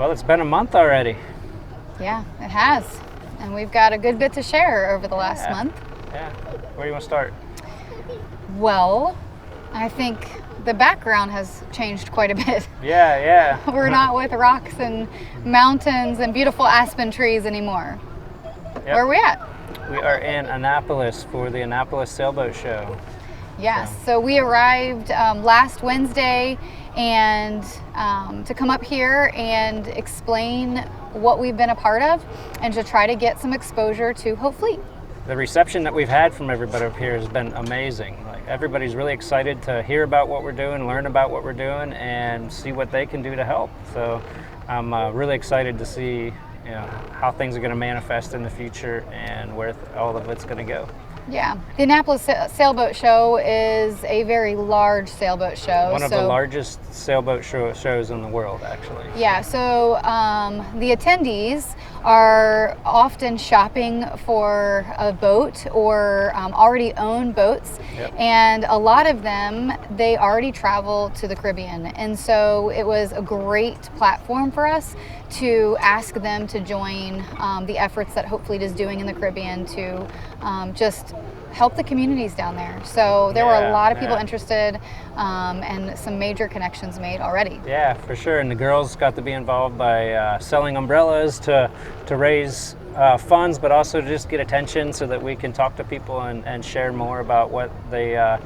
Well, it's been a month already. Yeah, it has. And we've got a good bit to share over the last month. Yeah. Where do you want to start? Well, I think the background has changed quite a bit. Yeah. We're not with rocks and mountains and beautiful aspen trees anymore. Yep. Where are we at? We are in Annapolis for the Annapolis Sailboat Show. Yes, so we arrived last Wednesday and to come up here and explain what we've been a part of and to try to get some exposure to Hope Fleet. The reception that we've had from everybody up here has been amazing. Like, everybody's really excited to hear about what we're doing, learn about what we're doing, and see what they can do to help. So I'm really excited to see how things are going to manifest in the future and where all of it's going to go. Yeah, the Annapolis Sailboat Show is a very large sailboat show. One of the largest sailboat shows in the world, actually. Yeah, so the attendees are often shopping for a boat or already own boats. Yep. And a lot of them, they already travel to the Caribbean. And so it was a great platform for us to ask them to join the efforts that Hope Fleet is doing in the Caribbean to just help the communities down there. So there were a lot of people interested and some major connections made already. Yeah, for sure. And the girls got to be involved by selling umbrellas to raise funds, but also just get attention so that we can talk to people and share more about what the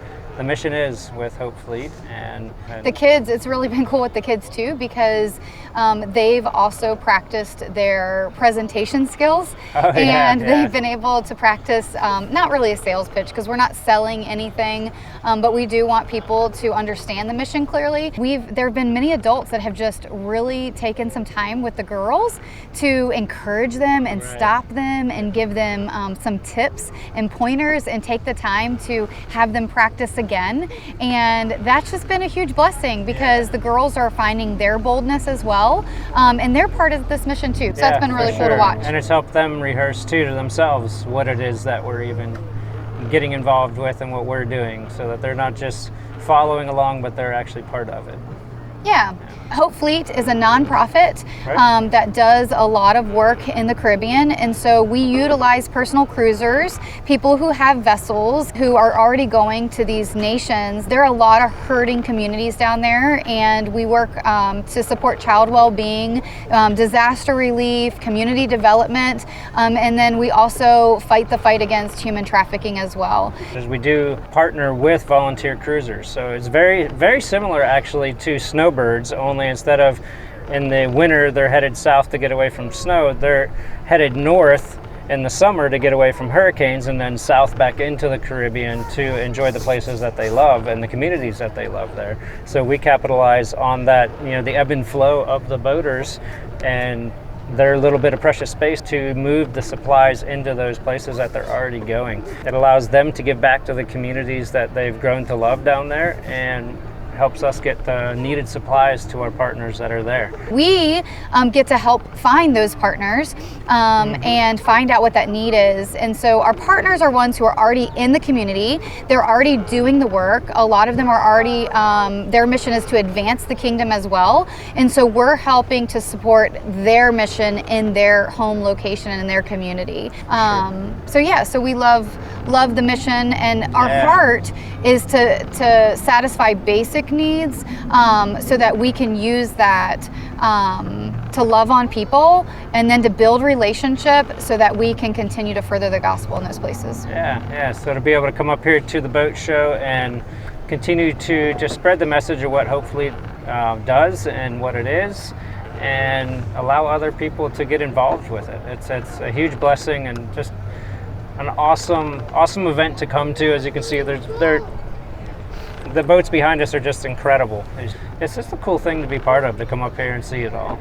mission is with Hope Fleet. And the kids, it's really been cool with the kids too, because they've also practiced their presentation skills. They've been able to practice, not really a sales pitch because we're not selling anything, but we do want people to understand the mission clearly. There have been many adults that have just really taken some time with the girls to encourage them and stop them and give them some tips and pointers and take the time to have them practice again. And that's just been a huge blessing because the girls are finding their boldness as well. And they're part of this mission too. So that's been really cool to watch. And it's helped them rehearse too to themselves what it is that we're even getting involved with and what we're doing, so that they're not just following along, but they're actually part of it. Yeah. Hope Fleet is a nonprofit that does a lot of work in the Caribbean, and so we utilize personal cruisers, people who have vessels who are already going to these nations. There are a lot of hurting communities down there, and we work to support child well-being, disaster relief, community development, and then we also fight the fight against human trafficking as well. We do partner with volunteer cruisers, so it's very, very similar actually to snowbirds, only instead of in the winter they're headed south to get away from snow, they're headed north in the summer to get away from hurricanes, and then south back into the Caribbean to enjoy the places that they love and the communities that they love there. So we capitalize on that, the ebb and flow of the boaters and their little bit of precious space to move the supplies into those places that they're already going. It allows them to give back to the communities that they've grown to love down there, and helps us get the needed supplies to our partners that are there. We get to help find those partners and find out what that need is. And so our partners are ones who are already in the community. They're already doing the work. A lot of them are already, their mission is to advance the kingdom as well. And so we're helping to support their mission in their home location and in their community. So we love the mission, and our heart is to satisfy basic needs so that we can use that to love on people and then to build relationship so that we can continue to further the gospel in those places. So to be able to come up here to the boat show and continue to just spread the message of what Hope Fleet does and what it is, and allow other people to get involved with it. It's a huge blessing and just an awesome event to come to. As you can see, the boats behind us are just incredible. It's just a cool thing to be part of, to come up here and see it all.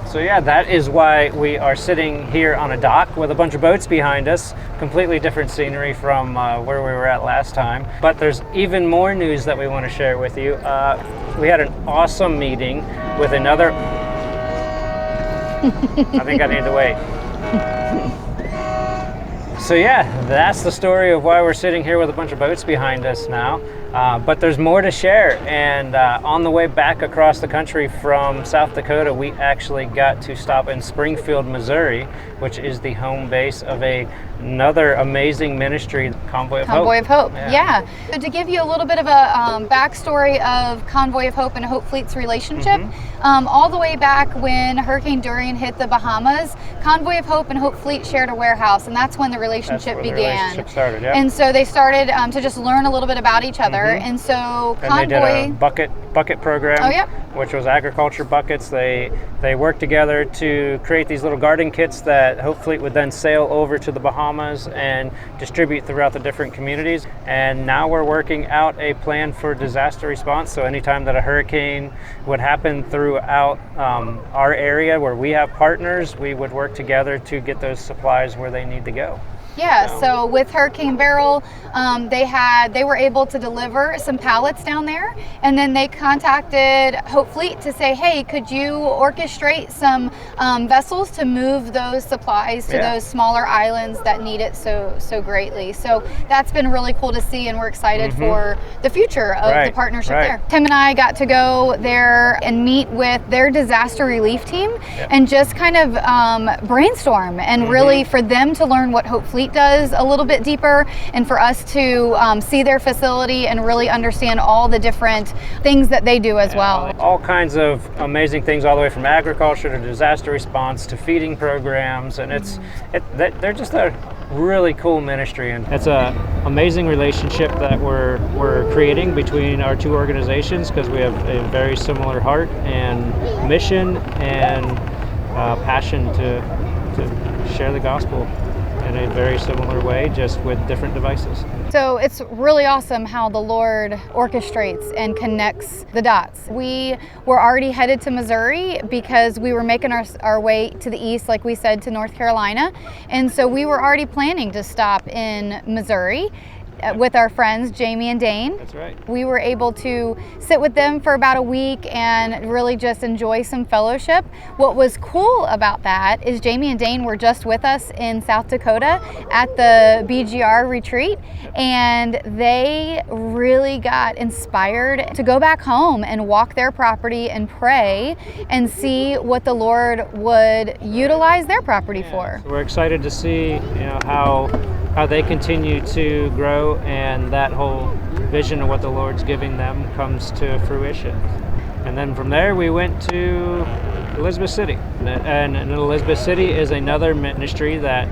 So that is why we are sitting here on a dock with a bunch of boats behind us. Completely different scenery from where we were at last time. But there's even more news that we want to share with you. We had an awesome meeting with another... I think I need to wait. So that's the story of why we're sitting here with a bunch of boats behind us now. But there's more to share, and on the way back across the country from South Dakota, we actually got to stop in Springfield, Missouri, which is the home base of another amazing ministry, Convoy of Hope. Convoy of Hope, yeah. So to give you a little bit of a backstory of Convoy of Hope and Hope Fleet's relationship, all the way back when Hurricane Dorian hit the Bahamas, Convoy of Hope and Hope Fleet shared a warehouse, and that's when the relationship began. The relationship started, yeah. And so they started to just learn a little bit about each other, and so Convoy... And they did a bucket program, which was agriculture buckets. They worked together to create these little garden kits that Hope Fleet would then sail over to the Bahamas and distribute throughout the different communities. And now we're working out a plan for disaster response. So anytime that a hurricane would happen throughout our area where we have partners, we would work together to get those supplies where they need to go. Yeah, so with Hurricane Beryl, they were able to deliver some pallets down there, and then they contacted Hope Fleet to say, hey, could you orchestrate some vessels to move those supplies to those smaller islands that need it so greatly. So that's been really cool to see, and we're excited for the future of the partnership there. Tim and I got to go there and meet with their disaster relief team and just kind of brainstorm and really for them to learn what Hope Fleet does a little bit deeper, and for us to see their facility and really understand all the different things that they do as well. All kinds of amazing things, all the way from agriculture to disaster response to feeding programs, and they're just a really cool ministry, and it's a amazing relationship that we're creating between our two organizations, because we have a very similar heart and mission and passion to share the gospel in a very similar way, just with different devices. So it's really awesome how the Lord orchestrates and connects the dots. We were already headed to Missouri because we were making our way to the east, like we said, to North Carolina. And so we were already planning to stop in Missouri with our friends, Jamie and Dane. That's right. We were able to sit with them for about a week and really just enjoy some fellowship. What was cool about that is Jamie and Dane were just with us in South Dakota at the BGR retreat, and they really got inspired to go back home and walk their property and pray and see what the Lord would utilize their property for. So we're excited to see, how they continue to grow, and that whole vision of what the Lord's giving them comes to fruition. And then from there we went to Elizabeth City, and Elizabeth City is another ministry that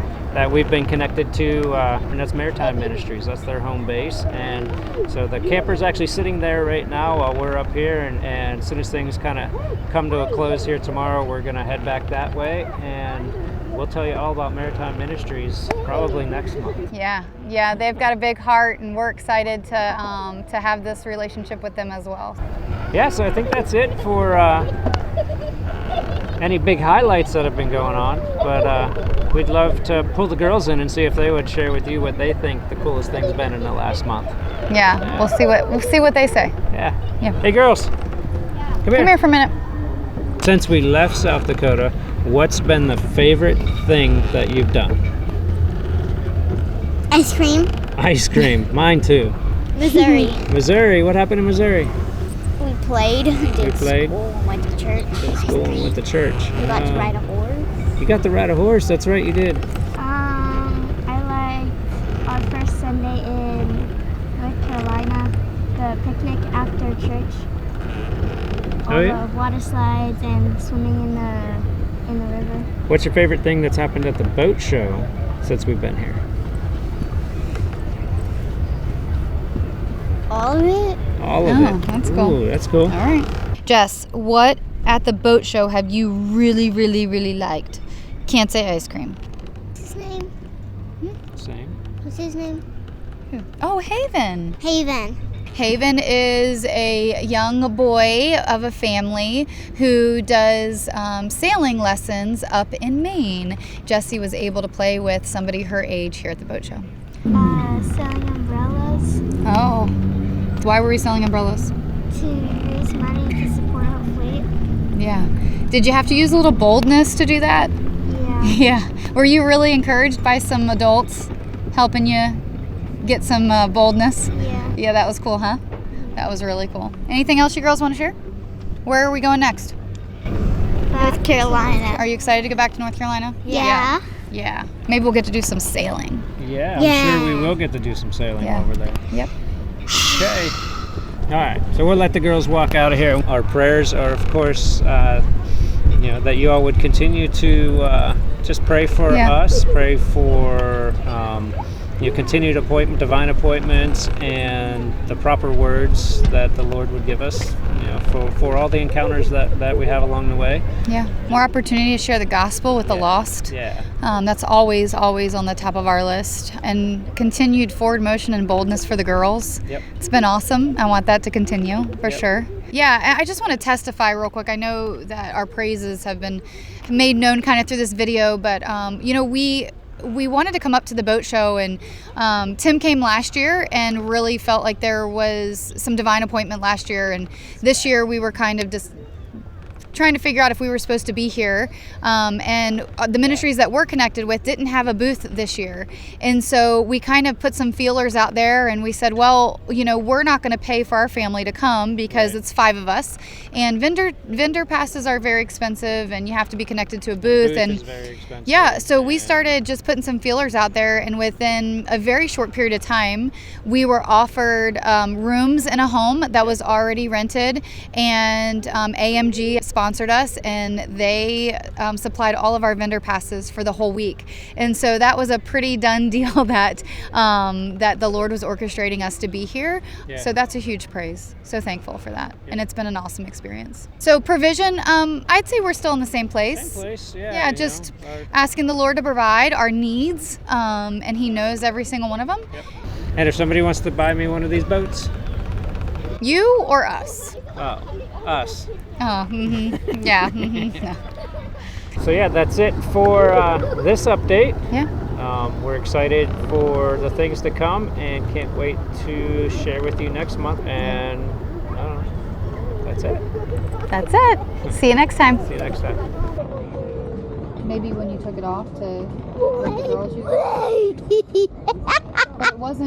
we've been connected to, and that's Maritime Ministries. That's their home base, and so the camper's actually sitting there right now while we're up here, and as soon as things kind of come to a close here tomorrow, we're going to head back that way, and we'll tell you all about Maritime Ministries probably next month. Yeah, they've got a big heart, and we're excited to have this relationship with them as well. Yeah, so I think that's it for any big highlights that have been going on, but we'd love to pull the girls in and see if they would share with you what they think the coolest thing's been in the last month. Yeah. We'll see what they say. Yeah. Yeah. Hey girls, come here for a minute. Since we left South Dakota, what's been the favorite thing that you've done? Ice cream. Ice cream. Mine too. Missouri. Missouri. What happened in Missouri? We played. We played. School and went to church. Did school and went to church. We got to ride a horse. You got to ride a horse. That's right, you did. I liked our first Sunday in North Carolina, the picnic after church. All the water slides and swimming in the river. What's your favorite thing that's happened at the boat show since we've been here? All of it? All of it. That's cool. Ooh, that's cool. All right. Jess, what at the boat show have you really, really, really liked? Can't say ice cream. What's his name? Same. What's his name? Oh, Haven. Haven is a young boy of a family who does sailing lessons up in Maine. Jessie was able to play with somebody her age here at the boat show. Selling umbrellas. Oh, why were we selling umbrellas? To raise money to support Hope Fleet. Yeah. Did you have to use a little boldness to do that? Yeah. Yeah. Were you really encouraged by some adults helping you get some boldness? Yeah. Yeah, that was cool, huh? That was really cool. Anything else you girls want to share? Where are we going next? North Carolina. Are you excited to go back to North Carolina? Yeah. Yeah. Maybe we'll get to do some sailing. Yeah, Yeah. I'm sure we will get to do some sailing Yeah. over there. Yep. Okay. All right. So we'll let the girls walk out of here. Our prayers are, of course, that you all would continue to just pray for Yeah. us, pray for continued divine appointments, and the proper words that the Lord would give us, for all the encounters that we have along the way. Yeah. More opportunity to share the gospel with the lost. Yeah. That's always on the top of our list. And continued forward motion and boldness for the girls. Yep. It's been awesome. I want that to continue for Yep. sure. Yeah, I just want to testify real quick. I know that our praises have been made known kind of through this video, but we wanted to come up to the boat show, and Tim came last year and really felt like there was some divine appointment last year, and this year we were kind of just trying to figure out if we were supposed to be here, and the ministries that we're connected with didn't have a booth this year, and so we kind of put some feelers out there, and we said, well, we're not going to pay for our family to come because Right. it's 5 of us, and vendor passes are very expensive, and you have to be connected to a booth, Booth and is very expensive. yeah, so we and- started just putting some feelers out there, and within a very short period of time, we were offered rooms in a home that was already rented, and AMG sponsored us, and they supplied all of our vendor passes for the whole week. And so that was a pretty done deal that the Lord was orchestrating us to be here. Yeah. So that's a huge praise. So thankful for that. And it's been an awesome experience. So provision, I'd say we're still in the same place. Same place, yeah. Yeah, just asking the Lord to provide our needs, and He knows every single one of them. And if somebody wants to buy me one of these boats, You or us? oh, us. Oh, yeah. No. So yeah, that's it for this update. Yeah. We're excited for the things to come and can't wait to share with you next month. And I don't know, that's it. That's it. See you next time. See you next time. Maybe when you took it off to break the girls, but it wasn't.